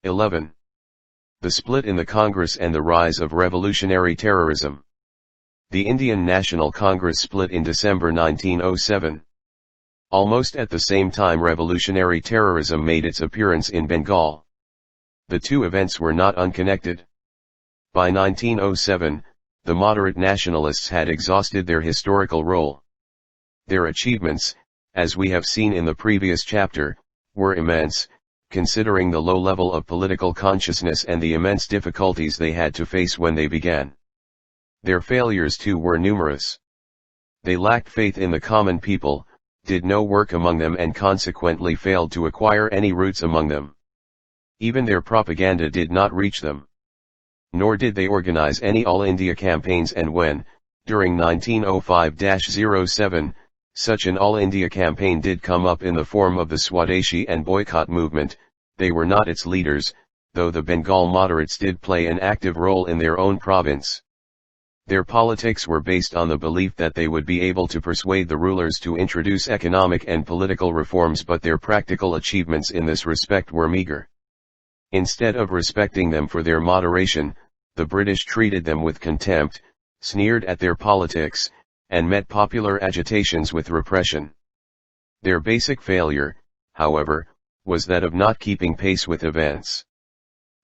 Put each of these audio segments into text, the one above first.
11. The split in the Congress and the rise of revolutionary terrorism. The Indian National Congress split in December 1907. Almost at the same time revolutionary terrorism made its appearance in Bengal. The two events were not unconnected. By 1907, the moderate nationalists had exhausted their historical role. Their achievements, as we have seen in the previous chapter, were immense, considering the low level of political consciousness and the immense difficulties they had to face when they began. Their failures too were numerous. They lacked faith in the common people, did no work among them and consequently failed to acquire any roots among them. Even their propaganda did not reach them. Nor did they organize any all-India campaigns, and when, during 1905-07, such an all-India campaign did come up in the form of the Swadeshi and boycott movement, they were not its leaders, though the Bengal moderates did play an active role in their own province. Their politics were based on the belief that they would be able to persuade the rulers to introduce economic and political reforms, but their practical achievements in this respect were meager. Instead of respecting them for their moderation, the British treated them with contempt, sneered at their politics, and met popular agitations with repression. Their basic failure, however, was that of not keeping pace with events.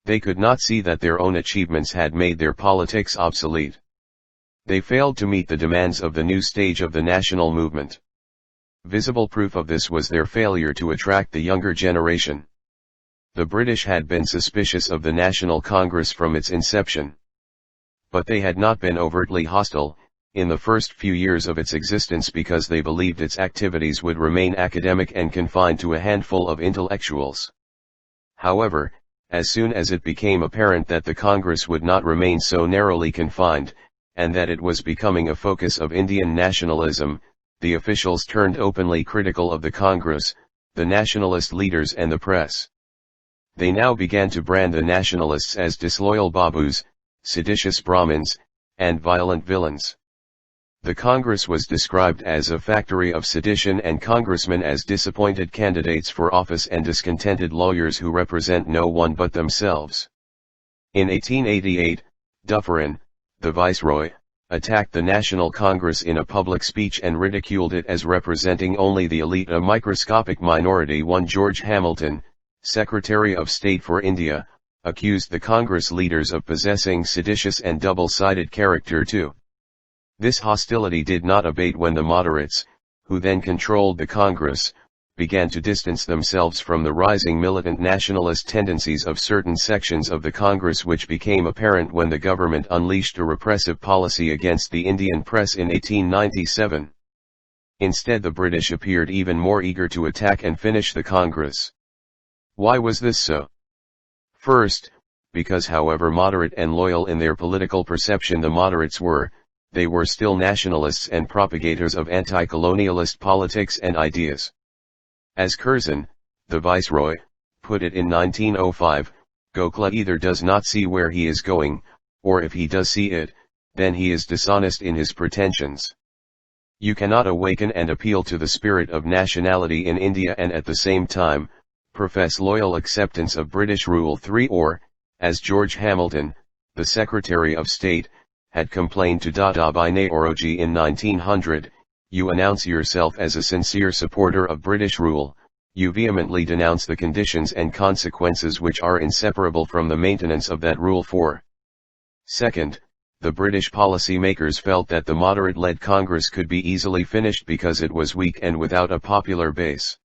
They could not see that their own achievements had made their politics obsolete. They failed to meet the demands of the new stage of the national movement. Visible proof of this was their failure to attract the younger generation. The British had been suspicious of the National Congress from its inception. But they had not been overtly hostile, in the first few years of its existence, because they believed its activities would remain academic and confined to a handful of intellectuals. However, as soon as it became apparent that the Congress would not remain so narrowly confined, and that it was becoming a focus of Indian nationalism, the officials turned openly critical of the Congress, the nationalist leaders and the press. They now began to brand the nationalists as disloyal babus, seditious Brahmins, and violent villains. The Congress was described as a factory of sedition and congressmen as disappointed candidates for office and discontented lawyers who represent no one but themselves. In 1888, Dufferin, the viceroy, attacked the National Congress in a public speech and ridiculed it as representing only the elite, a microscopic minority. One George Hamilton, Secretary of State for India, accused the Congress leaders of possessing seditious and double-sided character too. This hostility did not abate when the moderates, who then controlled the Congress, began to distance themselves from the rising militant nationalist tendencies of certain sections of the Congress, which became apparent when the government unleashed a repressive policy against the Indian press in 1897. Instead, the British appeared even more eager to attack and finish the Congress. Why was this so? First, because however moderate and loyal in their political perception the moderates were, they were still nationalists and propagators of anti-colonialist politics and ideas. As Curzon, the viceroy, put it in 1905, Gokhale either does not see where he is going, or if he does see it, then he is dishonest in his pretensions. You cannot awaken and appeal to the spirit of nationality in India and at the same time, profess loyal acceptance of British rule. 3. Or, as George Hamilton, the Secretary of State, had complained to Dadabhai Naoroji in 1900, you announce yourself as a sincere supporter of British rule, you vehemently denounce the conditions and consequences which are inseparable from the maintenance of that rule. 4. Second, the British policy makers felt that the moderate-led Congress could be easily finished because it was weak and without a popular base.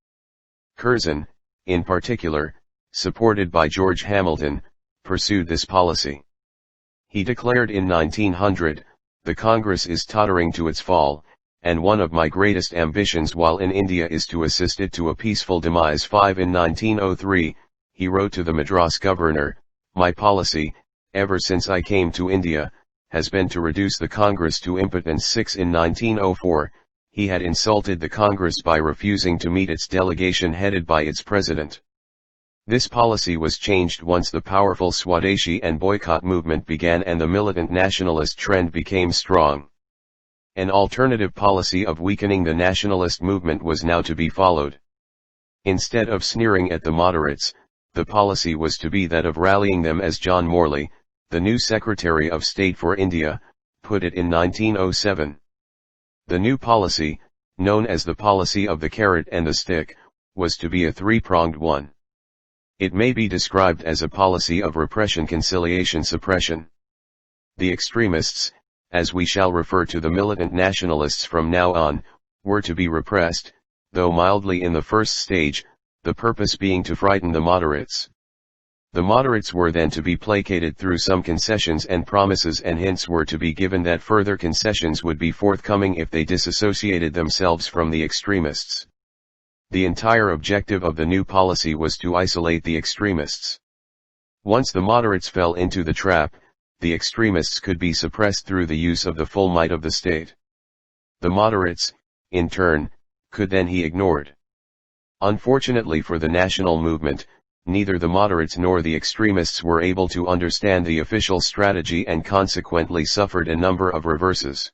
Curzon, in particular, supported by George Hamilton, pursued this policy. He declared in 1900, "The Congress is tottering to its fall, and one of my greatest ambitions while in India is to assist it to a peaceful demise." 5. In 1903, he wrote to the Madras governor, "My policy, ever since I came to India, has been to reduce the Congress to impotence." 6. In 1904, he had insulted the Congress by refusing to meet its delegation headed by its president. This policy was changed once the powerful Swadeshi and boycott movement began and the militant nationalist trend became strong. An alternative policy of weakening the nationalist movement was now to be followed. Instead of sneering at the moderates, the policy was to be that of rallying them, as John Morley, the new Secretary of State for India, put it in 1907. The new policy, known as the policy of the carrot and the stick, was to be a three-pronged one. It may be described as a policy of repression, conciliation, suppression. The extremists, as we shall refer to the militant nationalists from now on, were to be repressed, though mildly in the first stage, the purpose being to frighten the moderates. The moderates were then to be placated through some concessions, and promises and hints were to be given that further concessions would be forthcoming if they disassociated themselves from the extremists. The entire objective of the new policy was to isolate the extremists. Once the moderates fell into the trap, the extremists could be suppressed through the use of the full might of the state. The moderates, in turn, could then be ignored. Unfortunately for the national movement, neither the moderates nor the extremists were able to understand the official strategy and consequently suffered a number of reverses.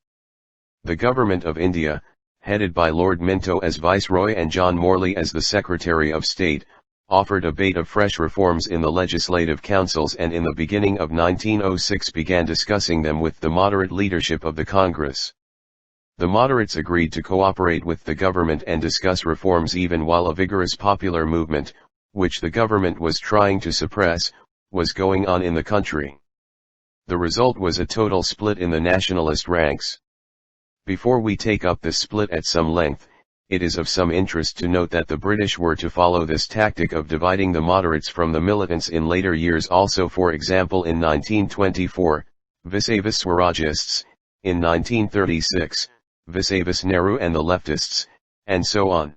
The government of India, headed by Lord Minto as Viceroy and John Morley as the Secretary of State, offered a bait of fresh reforms in the legislative councils, and in the beginning of 1906 began discussing them with the moderate leadership of the Congress. The moderates agreed to cooperate with the government and discuss reforms even while a vigorous popular movement, which the government was trying to suppress, was going on in the country. The result was a total split in the nationalist ranks. Before we take up this split at some length, it is of some interest to note that the British were to follow this tactic of dividing the moderates from the militants in later years also. For example, in 1924, vis-a-vis Swarajists, in 1936, vis-a-vis Nehru and the leftists, and so on.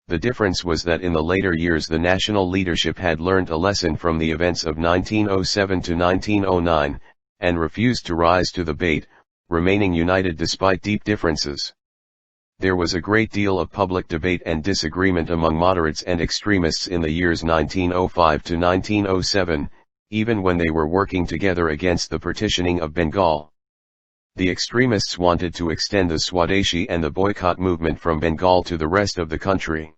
The difference was that in the later years the national leadership had learned a lesson from the events of 1907 to 1909, and refused to rise to the bait, remaining united despite deep differences. There was a great deal of public debate and disagreement among moderates and extremists in the years 1905 to 1907, even when they were working together against the partitioning of Bengal. The extremists wanted to extend the Swadeshi and the boycott movement from Bengal to the rest of the country.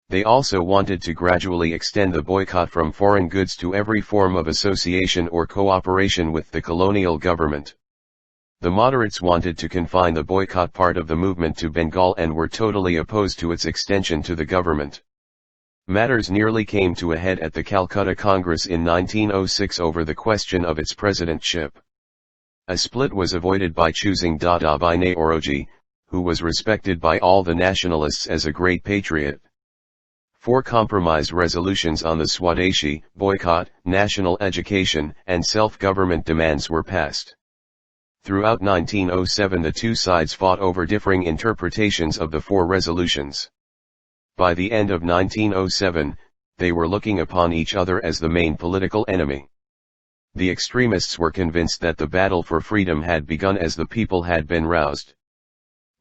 They also wanted to gradually extend the boycott from foreign goods to every form of association or cooperation with the colonial government. The moderates wanted to confine the boycott part of the movement to Bengal and were totally opposed to its extension to the government. Matters nearly came to a head at the Calcutta Congress in 1906 over the question of its presidentship. A split was avoided by choosing Dadabhai Naoroji, who was respected by all the nationalists as a great patriot. 4 compromised resolutions on the Swadeshi, boycott, national education, and self-government demands were passed. Throughout 1907 the two sides fought over differing interpretations of the 4 resolutions. By the end of 1907, they were looking upon each other as the main political enemy. The extremists were convinced that the battle for freedom had begun as the people had been roused.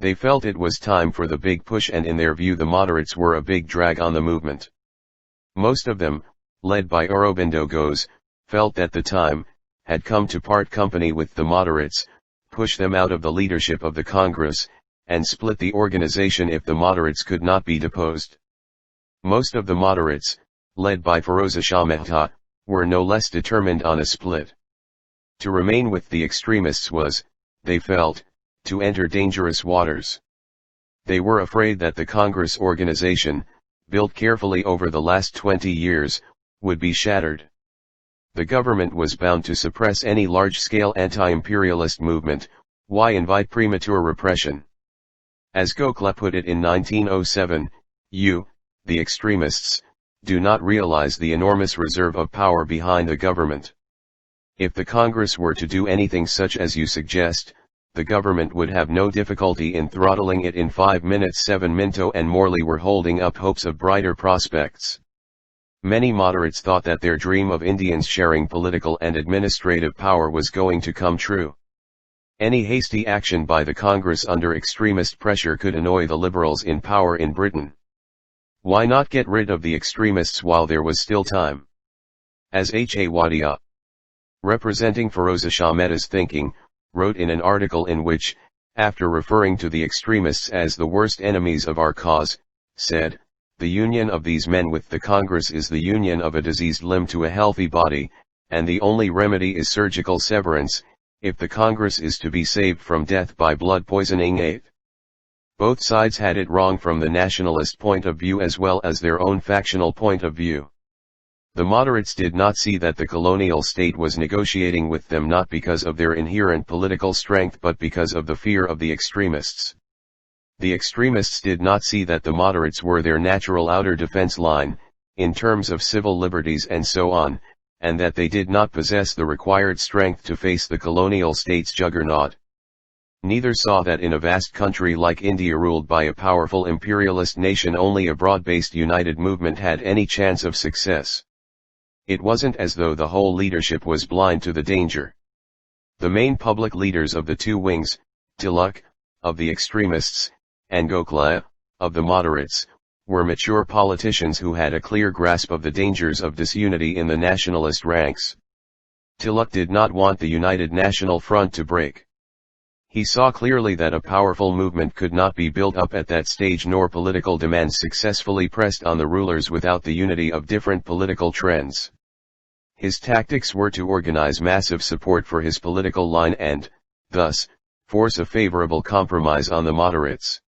They felt it was time for the big push, and in their view the moderates were a big drag on the movement. Most of them, led by Aurobindo Ghosh, felt that the time had come to part company with the moderates, push them out of the leadership of the Congress, and split the organization if the moderates could not be deposed. Most of the moderates, led by Firoza Shah Mehta, were no less determined on a split. To remain with the extremists was, they felt, to enter dangerous waters. They were afraid that the Congress organization, built carefully over the last 20 years, would be shattered. The government was bound to suppress any large-scale anti-imperialist movement. Why invite premature repression? As Gokhale put it in 1907, you, the extremists, do not realize the enormous reserve of power behind the government. If the Congress were to do anything such as you suggest, the government would have no difficulty in throttling it in 5 minutes. 7 Minto and Morley were holding up hopes of brighter prospects. Many moderates thought that their dream of Indians sharing political and administrative power was going to come true. Any hasty action by the Congress under extremist pressure could annoy the liberals in power in Britain. Why not get rid of the extremists while there was still time? As H.A. Wadia, representing Firoza Shah Mehta's thinking, wrote in an article in which, after referring to the extremists as the worst enemies of our cause, said, The union of these men with the Congress is the union of a diseased limb to a healthy body, and the only remedy is surgical severance, if the Congress is to be saved from death by blood poisoning. 8. Both sides had it wrong from the nationalist point of view as well as their own factional point of view. The moderates did not see that the colonial state was negotiating with them not because of their inherent political strength but because of the fear of the extremists. The extremists did not see that the moderates were their natural outer defense line, in terms of civil liberties and so on, and that they did not possess the required strength to face the colonial state's juggernaut. Neither saw that in a vast country like India ruled by a powerful imperialist nation only a broad-based united movement had any chance of success. It wasn't as though the whole leadership was blind to the danger. The main public leaders of the two wings, Tilak, of the extremists, and Gokhale, of the moderates, were mature politicians who had a clear grasp of the dangers of disunity in the nationalist ranks. Tilak did not want the United National Front to break. He saw clearly that a powerful movement could not be built up at that stage nor political demands successfully pressed on the rulers without the unity of different political trends. His tactics were to organize massive support for his political line and, thus, force a favorable compromise on the moderates.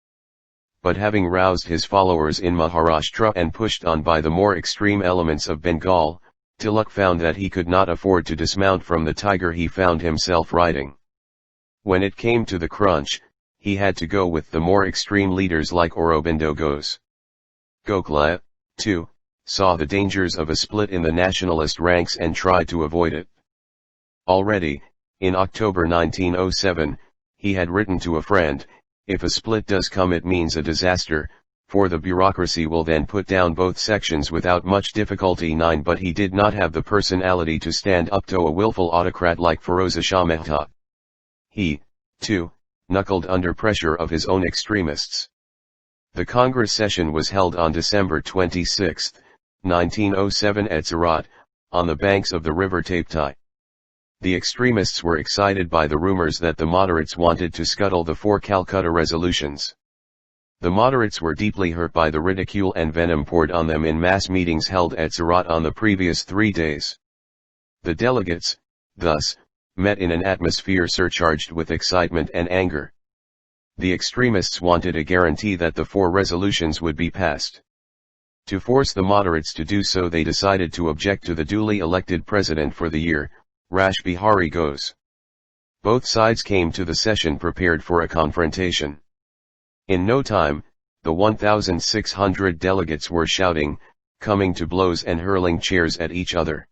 But having roused his followers in Maharashtra and pushed on by the more extreme elements of Bengal, Tilak found that he could not afford to dismount from the tiger he found himself riding. When it came to the crunch, he had to go with the more extreme leaders like Aurobindo Ghosh. Gokhale, too, saw the dangers of a split in the nationalist ranks and tried to avoid it. Already, in October 1907, he had written to a friend, "If a split does come it means a disaster, for the bureaucracy will then put down both sections without much difficulty." 9. But he did not have the personality to stand up to a willful autocrat like Firoza Shah Mehta. He, too, knuckled under pressure of his own extremists. The Congress session was held on December 26, 1907 at Surat, on the banks of the river Tapti. The extremists were excited by the rumors that the moderates wanted to scuttle the 4 Calcutta resolutions. The moderates were deeply hurt by the ridicule and venom poured on them in mass meetings held at Surat on the previous 3 days. The delegates, thus, met in an atmosphere surcharged with excitement and anger. The extremists wanted a guarantee that the 4 resolutions would be passed. To force the moderates to do so they decided to object to the duly elected president for the year, Rash Bihari Ghose. Both sides came to the session prepared for a confrontation. In no time, the 1,600 delegates were shouting, coming to blows and hurling chairs at each other.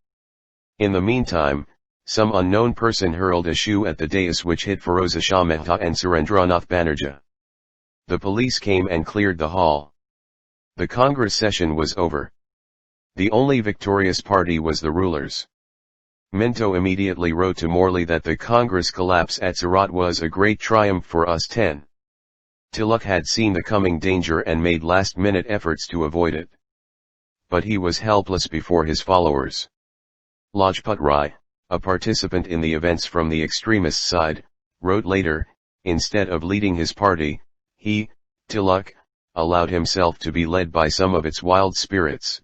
In the meantime, some unknown person hurled a shoe at the dais which hit Firoza Shah Mehta and Surendranath Banerjee. The police came and cleared the hall. The Congress session was over. The only victorious party was the rulers. Minto immediately wrote to Morley that the Congress collapse at Surat was a great triumph for us. 10. Tilak had seen the coming danger and made last-minute efforts to avoid it. But he was helpless before his followers. Lajpat Rai, a participant in the events from the extremist side, wrote later, instead of leading his party, he, Tilak, allowed himself to be led by some of its wild spirits.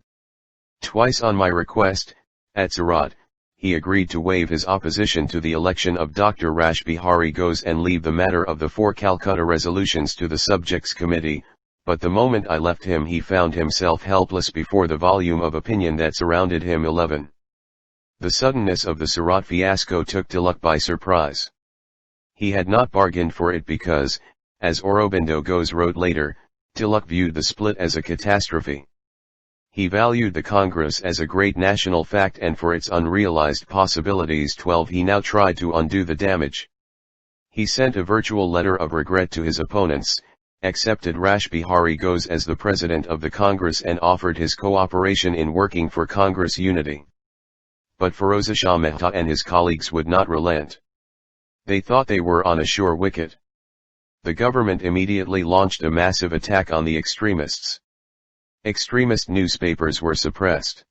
Twice on my request, at Surat, he agreed to waive his opposition to the election of Dr. Rash Bihari Ghose and leave the matter of the 4 Calcutta resolutions to the Subjects Committee, but the moment I left him he found himself helpless before the volume of opinion that surrounded him. 11. The suddenness of the Surat fiasco took Tilak by surprise. He had not bargained for it because, as Aurobindo Ghosh wrote later, Tilak viewed the split as a catastrophe. He valued the Congress as a great national fact and for its unrealized possibilities. 12. He now tried to undo the damage. He sent a virtual letter of regret to his opponents, accepted Rash Bihari Ghose as the president of the Congress and offered his cooperation in working for Congress unity. But Firoza Shah Mehta and his colleagues would not relent. They thought they were on a sure wicket. The government immediately launched a massive attack on the extremists. Extremist newspapers were suppressed.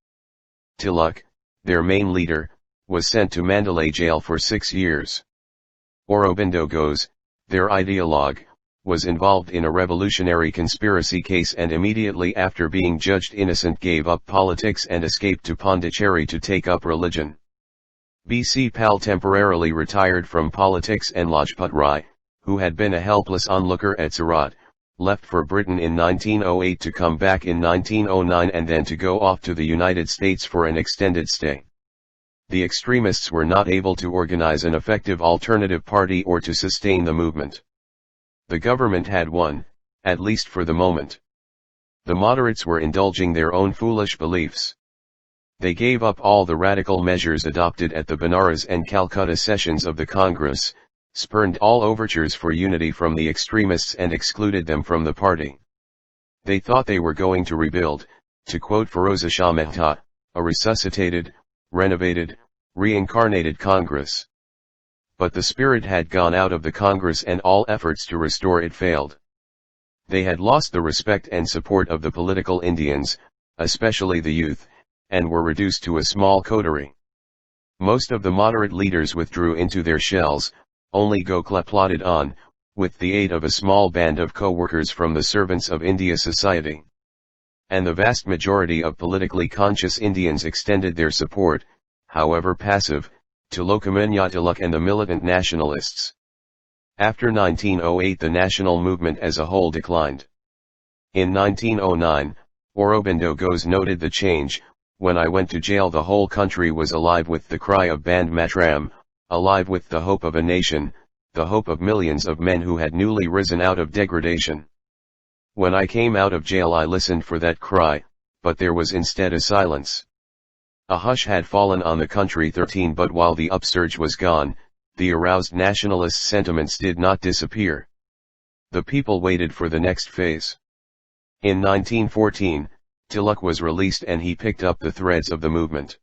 Tilak, their main leader, was sent to Mandalay jail for 6 years. Aurobindo Ghosh, their ideologue, was involved in a revolutionary conspiracy case and immediately after being judged innocent gave up politics and escaped to Pondicherry to take up religion. B.C. Pal temporarily retired from politics and Lajpat Rai, who had been a helpless onlooker at Surat, left for Britain in 1908 to come back in 1909 and then to go off to the United States for an extended stay. The extremists were not able to organize an effective alternative party or to sustain the movement. The government had won, at least for the moment. The moderates were indulging their own foolish beliefs. They gave up all the radical measures adopted at the Benares and Calcutta sessions of the Congress, spurned all overtures for unity from the extremists and excluded them from the party. They thought they were going to rebuild, to quote Feroza Shah Mehta, a resuscitated, renovated, reincarnated Congress. But the spirit had gone out of the Congress and all efforts to restore it failed. They had lost the respect and support of the political Indians, especially the youth, and were reduced to a small coterie. Most of the moderate leaders withdrew into their shells, only Gokhale plodded on, with the aid of a small band of co-workers from the Servants of India Society. And the vast majority of politically conscious Indians extended their support, however passive, to Lokmanya Tilak and the militant nationalists. After 1908 the national movement as a whole declined. In 1909, Aurobindo Ghosh noted the change. When I went to jail the whole country was alive with the cry of Band Matram, alive with the hope of a nation, the hope of millions of men who had newly risen out of degradation. When I came out of jail I listened for that cry, but there was instead a silence. A hush had fallen on the country 13 but while the upsurge was gone, the aroused nationalist sentiments did not disappear. The people waited for the next phase. In 1914, Tilak was released and he picked up the threads of the movement.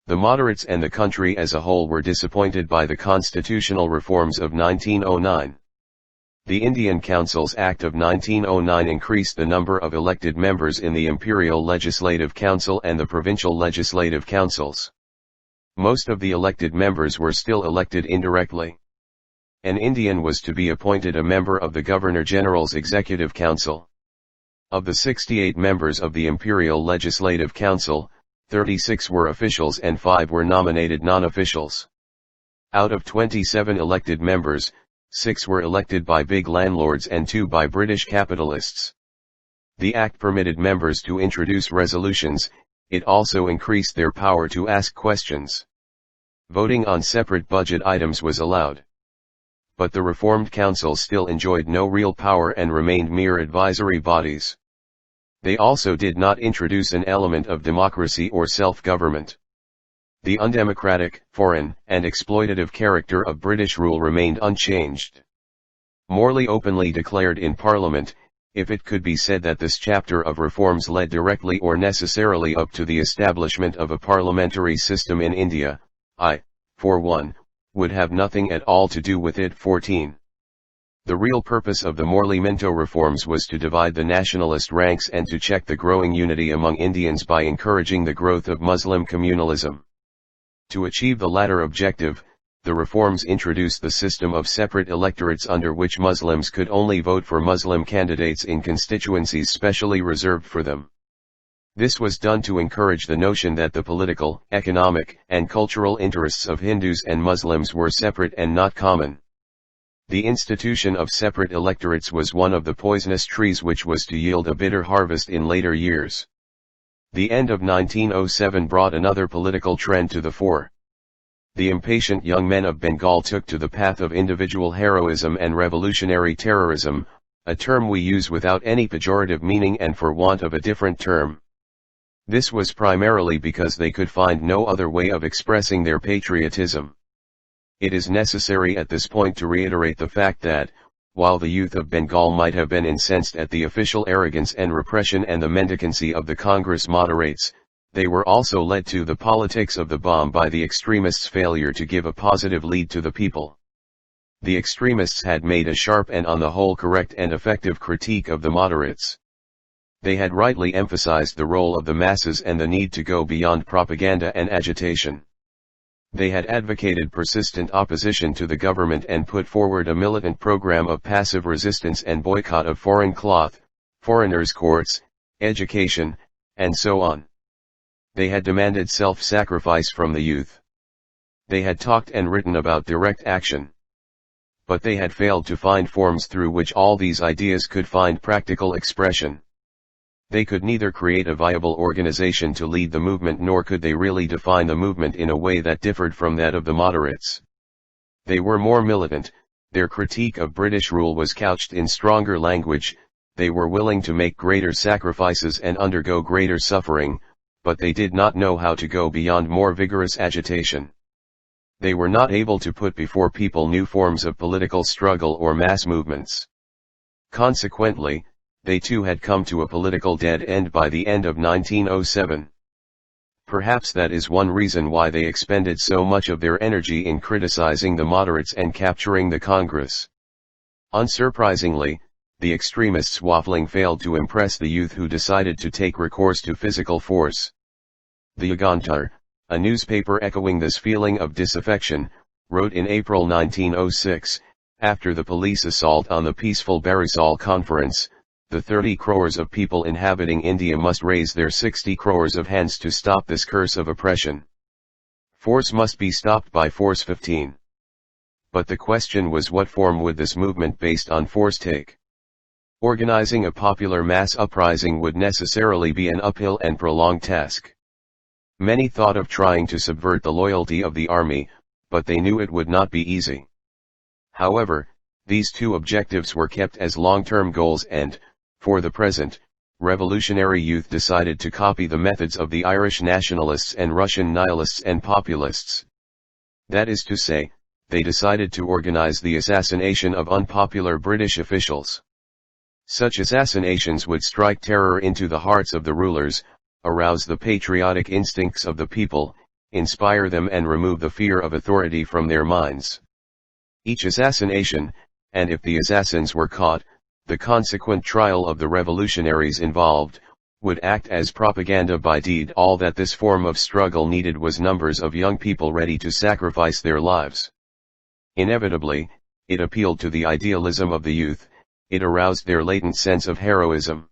The moderates and the country as a whole were disappointed by the constitutional reforms of 1909. The Indian Councils Act of 1909 increased the number of elected members in the Imperial Legislative Council and the Provincial Legislative Councils. Most of the elected members were still elected indirectly. An Indian was to be appointed a member of the Governor-General's Executive Council. Of the 68 members of the Imperial Legislative Council, 36 were officials and 5 were nominated non-officials. Out of 27 elected members, 6 were elected by big landlords and 2 by British capitalists. The Act permitted members to introduce resolutions, it also increased their power to ask questions. Voting on separate budget items was allowed. But the reformed councils still enjoyed no real power and remained mere advisory bodies. They also did not introduce an element of democracy or self-government. The undemocratic, foreign, and exploitative character of British rule remained unchanged. Morley openly declared in Parliament, if it could be said that this chapter of reforms led directly or necessarily up to the establishment of a parliamentary system in India, I, for one, would have nothing at all to do with it. 14. The real purpose of the Morley-Minto reforms was to divide the nationalist ranks and to check the growing unity among Indians by encouraging the growth of Muslim communalism. To achieve the latter objective, the reforms introduced the system of separate electorates under which Muslims could only vote for Muslim candidates in constituencies specially reserved for them. This was done to encourage the notion that the political, economic, and cultural interests of Hindus and Muslims were separate and not common. The institution of separate electorates was one of the poisonous trees which was to yield a bitter harvest in later years. The end of 1907 brought another political trend to the fore. The impatient young men of Bengal took to the path of individual heroism and revolutionary terrorism, a term we use without any pejorative meaning and for want of a different term. This was primarily because they could find no other way of expressing their patriotism. It is necessary at this point to reiterate the fact that, while the youth of Bengal might have been incensed at the official arrogance and repression and the mendicancy of the Congress moderates, they were also led to the politics of the bomb by the extremists' failure to give a positive lead to the people. The extremists had made a sharp and on the whole correct and effective critique of the moderates. They had rightly emphasized the role of the masses and the need to go beyond propaganda and agitation. They had advocated persistent opposition to the government and put forward a militant program of passive resistance and boycott of foreign cloth, foreigners' courts, education, and so on. They had demanded self-sacrifice from the youth. They had talked and written about direct action. But they had failed to find forms through which all these ideas could find practical expression. They could neither create a viable organization to lead the movement nor could they really define the movement in a way that differed from that of the moderates. They were more militant, their critique of British rule was couched in stronger language, they were willing to make greater sacrifices and undergo greater suffering, but they did not know how to go beyond more vigorous agitation. They were not able to put before people new forms of political struggle or mass movements. Consequently, they too had come to a political dead end by the end of 1907. Perhaps that is one reason why they expended so much of their energy in criticizing the moderates and capturing the Congress. Unsurprisingly, the extremists waffling failed to impress the youth who decided to take recourse to physical force. The Untitled, a newspaper echoing this feeling of disaffection, wrote in April 1906, after the police assault on the peaceful Barisal Conference, the 30 crores of people inhabiting India must raise their 60 crores of hands to stop this curse of oppression. Force must be stopped by force 15. But the question was, what form would this movement based on force take? Organizing a popular mass uprising would necessarily be an uphill and prolonged task. Many thought of trying to subvert the loyalty of the army, but they knew it would not be easy. However, these two objectives were kept as long-term goals and, for the present, revolutionary youth decided to copy the methods of the Irish nationalists and Russian nihilists and populists. That is to say, they decided to organize the assassination of unpopular British officials. Such assassinations would strike terror into the hearts of the rulers, arouse the patriotic instincts of the people, inspire them and remove the fear of authority from their minds. Each assassination, and if the assassins were caught, the consequent trial of the revolutionaries involved, would act as propaganda by deed. All that this form of struggle needed was numbers of young people ready to sacrifice their lives. Inevitably, it appealed to the idealism of the youth, it aroused their latent sense of heroism.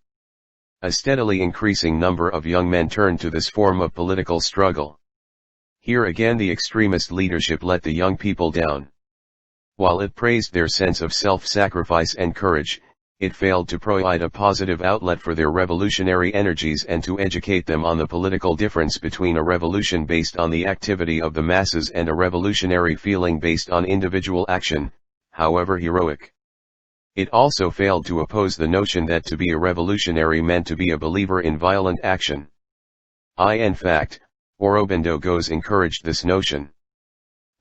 A steadily increasing number of young men turned to this form of political struggle. Here again the extremist leadership let the young people down. While it praised their sense of self-sacrifice and courage, it failed to provide a positive outlet for their revolutionary energies and to educate them on the political difference between a revolution based on the activity of the masses and a revolutionary feeling based on individual action, however heroic. It also failed to oppose the notion that to be a revolutionary meant to be a believer in violent action. In fact, Orobendogos encouraged this notion.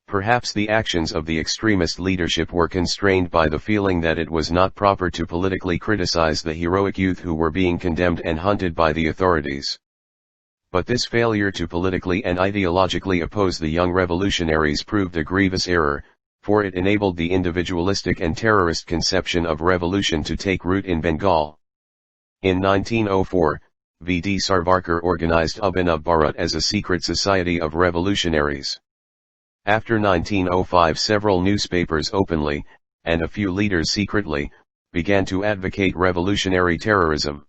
Perhaps the actions of the extremist leadership were constrained by the feeling that it was not proper to politically criticize the heroic youth who were being condemned and hunted by the authorities. But this failure to politically and ideologically oppose the young revolutionaries proved a grievous error, for it enabled the individualistic and terrorist conception of revolution to take root in Bengal. In 1904, V.D. Savarkar organized Abhinav Bharat as a secret society of revolutionaries. After 1905 several newspapers openly, and a few leaders secretly, began to advocate revolutionary terrorism.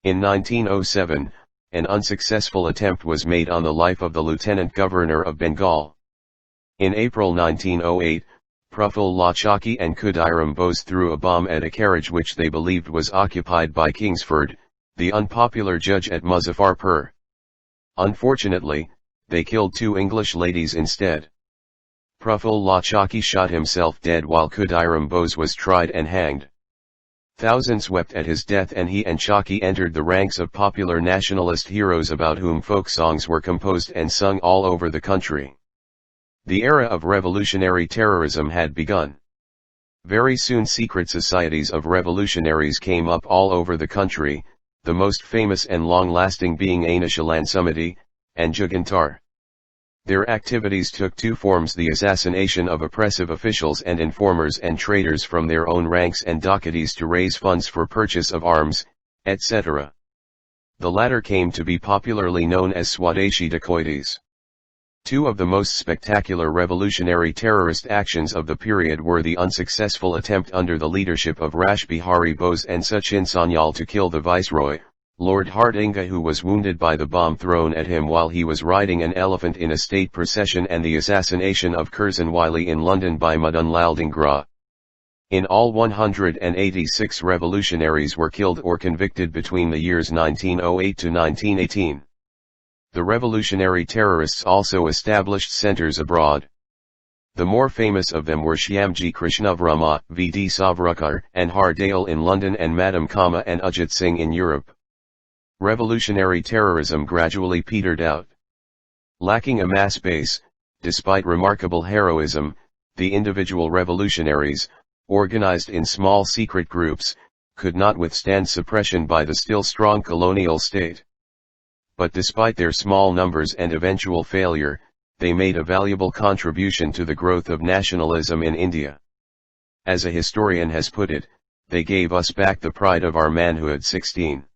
In 1907, an unsuccessful attempt was made on the life of the Lieutenant Governor of Bengal. In April 1908, Prafulla Chakki and Khudiram Bose threw a bomb at a carriage which they believed was occupied by Kingsford, the unpopular judge at Muzaffarpur. Unfortunately, they killed 2 English ladies instead. Prafulla Chakki shot himself dead while Khudiram Bose was tried and hanged. Thousands wept at his death and he and Chakki entered the ranks of popular nationalist heroes about whom folk songs were composed and sung all over the country. The era of revolutionary terrorism had begun. Very soon secret societies of revolutionaries came up all over the country, the most famous and long-lasting being Anishalan Samiti, and Jugantar. Their activities took 2 forms: the assassination of oppressive officials and informers and traitors from their own ranks and docketies to raise funds for purchase of arms, etc. The latter came to be popularly known as Swadeshi dacoities. Two of the most spectacular revolutionary terrorist actions of the period were the unsuccessful attempt under the leadership of Rash Bihari Bose and Sachin Sanyal to kill the viceroy, Lord Hardinge, who was wounded by the bomb thrown at him while he was riding an elephant in a state procession, and the assassination of Curzon Wily in London by Madan Lal Dhingra. In all, 186 revolutionaries were killed or convicted between the years 1908 to 1918. The revolutionary terrorists also established centers abroad. The more famous of them were Shyamji Krishnavarma, V.D. Savarkar, and Hardayal in London, and Madame Kama and Ajit Singh in Europe. Revolutionary terrorism gradually petered out. Lacking a mass base, despite remarkable heroism, the individual revolutionaries, organized in small secret groups, could not withstand suppression by the still strong colonial state. But despite their small numbers and eventual failure, they made a valuable contribution to the growth of nationalism in India. As a historian has put it, they gave us back the pride of our manhood. 16.